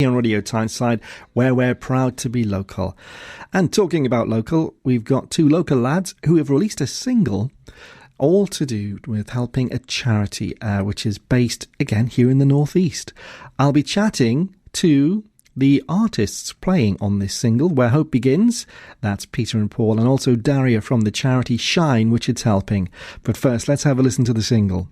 on Radio Tyneside, where we're proud to be local. And talking about local, we've got two local lads who have released a single, all to do with helping a charity, which is based, again, here in the Northeast. I'll be chatting to the artists playing on this single, Where Hope Begins. That's Peter and Paul, and also Daria from the charity Shine, which it's helping. But first, let's have a listen to the single.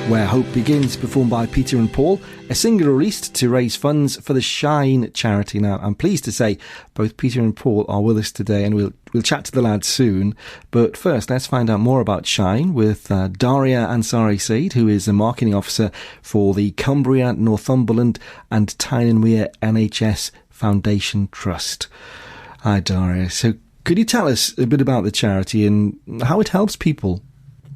Where Hope Begins, performed by Peter and Paul, a single released to raise funds for the Shine charity. Now, I'm pleased to say both Peter and Paul are with us today, and we'll chat to the lads soon. But first, let's find out more about Shine with Daria Ansari Said, who is a marketing officer for the Cumbria, Northumberland and Tyne and Wear NHS Foundation Trust. Hi, Daria. So could you tell us a bit about the charity and how it helps people?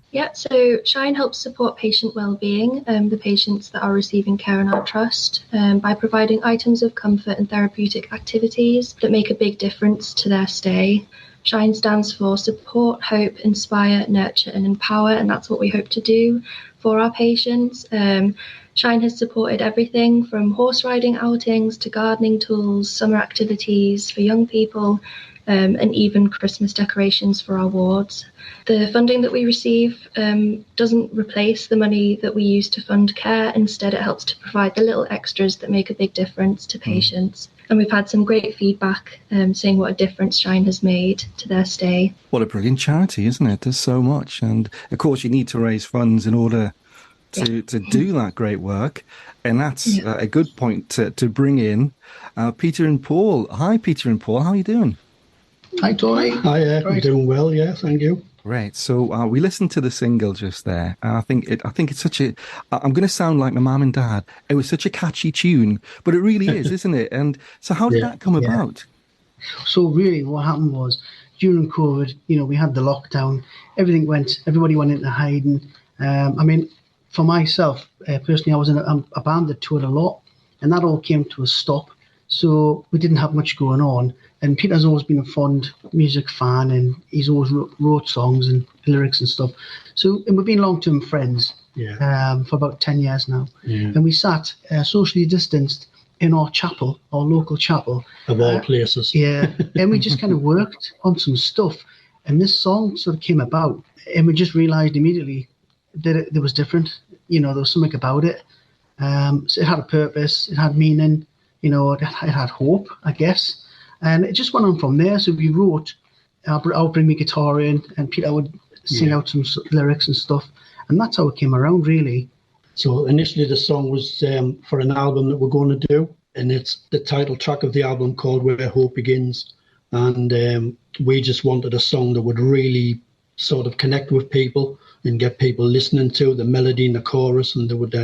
Yeah, so Shine helps support patient wellbeing, the patients that are receiving care in our trust, by providing items of comfort and therapeutic activities that make a big difference to their stay. Shine stands for support, hope, inspire, nurture and empower, and that's what we hope to do for our patients. Shine has supported everything from horse riding outings to gardening tools, summer activities for young people, and even Christmas decorations for our wards. The funding that we receive doesn't replace the money that we use to fund care. Instead, it helps to provide the little extras that make a big difference to patients. And we've had some great feedback saying what a difference Shine has made to their stay. What a brilliant charity, isn't it? There's so much. And of course, you need to raise funds in order to do that great work. And that's a good point to bring in Peter and Paul. Hi, Peter and Paul. How are you doing? Hi, Tony. Hi, I'm doing well, yeah, thank you. Great. So we listened to the single just there, and I think it's such a. I'm going to sound like my mum and dad. It was such a catchy tune, but it really is, isn't it? And so, how did that come about? So really, what happened was during COVID, we had the lockdown. Everybody went into hiding. I mean, for myself personally, I was in a band that toured a lot, and that all came to a stop. So we didn't have much going on. And Peter's always been a fond music fan, and he's always wrote songs and lyrics and stuff. So, and we've been long-term friends for about 10 years now. Yeah. And we sat socially distanced in our chapel, our local chapel. Of all places. Yeah. And we just kind of worked on some stuff. And this song sort of came about. And we just realised immediately that it was different. There was something about it. So it had a purpose. It had meaning. It had hope, I guess. And it just went on from there. So we wrote, I'll bring my guitar in, and Peter would sing out some lyrics and stuff. And that's how it came around, really. So initially the song was for an album that we're going to do. And it's the title track of the album called Where Hope Begins. And we just wanted a song that would really sort of connect with people and get people listening to the melody and the chorus, and they would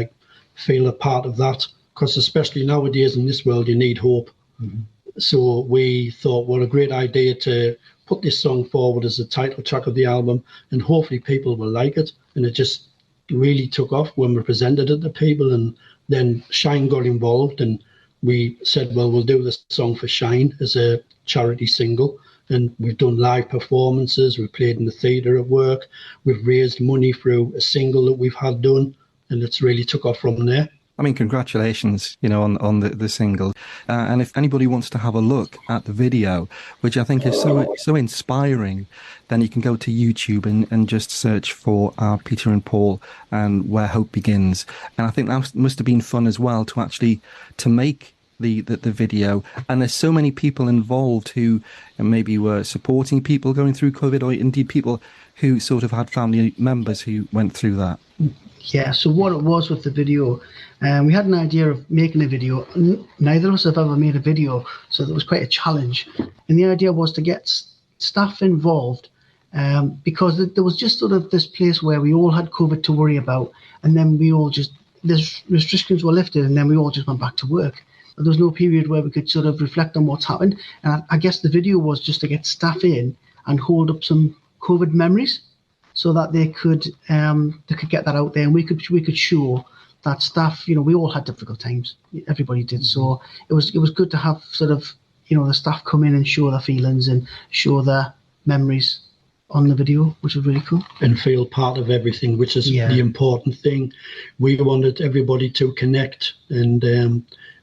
feel a part of that. Because especially nowadays in this world, you need hope. Mm-hmm. So we thought, what a great idea to put this song forward as the title track of the album, and hopefully people will like it. And it just really took off when we presented it to people, and then Shine got involved, and we said, well, we'll do this song for Shine as a charity single. And we've done live performances, we've played in the theatre at work, we've raised money through a single that we've had done, and it's really took off from there. I mean, congratulations, on the single. And if anybody wants to have a look at the video, which I think is so inspiring, then you can go to YouTube and just search for Peter and Paul and Where Hope Begins. And I think that must have been fun as well to make the video. And there's so many people involved who maybe were supporting people going through COVID, or indeed people who sort of had family members who went through that. Yeah, so what it was with the video, we had an idea of making a video. Neither of us have ever made a video, so it was quite a challenge. And the idea was to get staff involved, because there was just sort of this place where we all had COVID to worry about, and then the restrictions were lifted, and then we all just went back to work. There was no period where we could sort of reflect on what's happened. And I guess the video was just to get staff in and hold up some COVID memories, so that they could get that out there, and we could show that staff. We all had difficult times. Everybody did. So it was good to have sort of the staff come in and show their feelings and show their memories on the video, which was really cool. And feel part of everything, which is the important thing. We wanted everybody to connect, and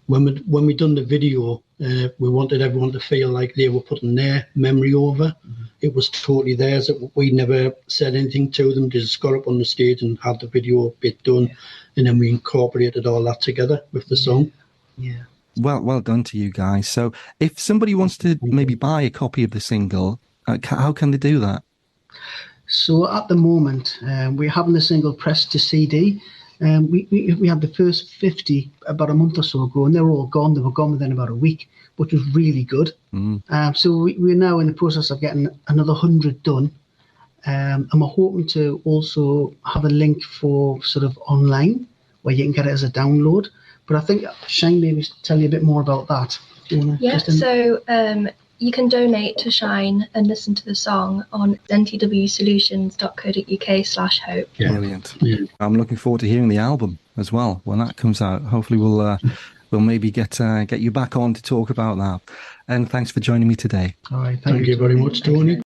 when we done the video, we wanted everyone to feel like they were putting their memory over. Mm-hmm. It was totally theirs. We never said anything to them. They just got up on the stage and had the video bit done, and then we incorporated all that together with the song. Yeah. Well done to you guys. So if somebody wants to maybe buy a copy of the single, how can they do that? So at the moment, we're having the single pressed to CD. We had the first 50 about a month or so ago, and they were all gone. They were gone within about a week, which was really good. So we're now in the process of getting another 100 done. And we're hoping to also have a link for sort of online where you can get it as a download. But I think Shane maybe tell you a bit more about that. So you can donate to Shine and listen to the song on ntwsolutions.co.uk/hope. Yeah. Brilliant. Yeah. I'm looking forward to hearing the album as well when that comes out. Hopefully we'll maybe get you back on to talk about that. And thanks for joining me today. All right. Thank you very much, Tony.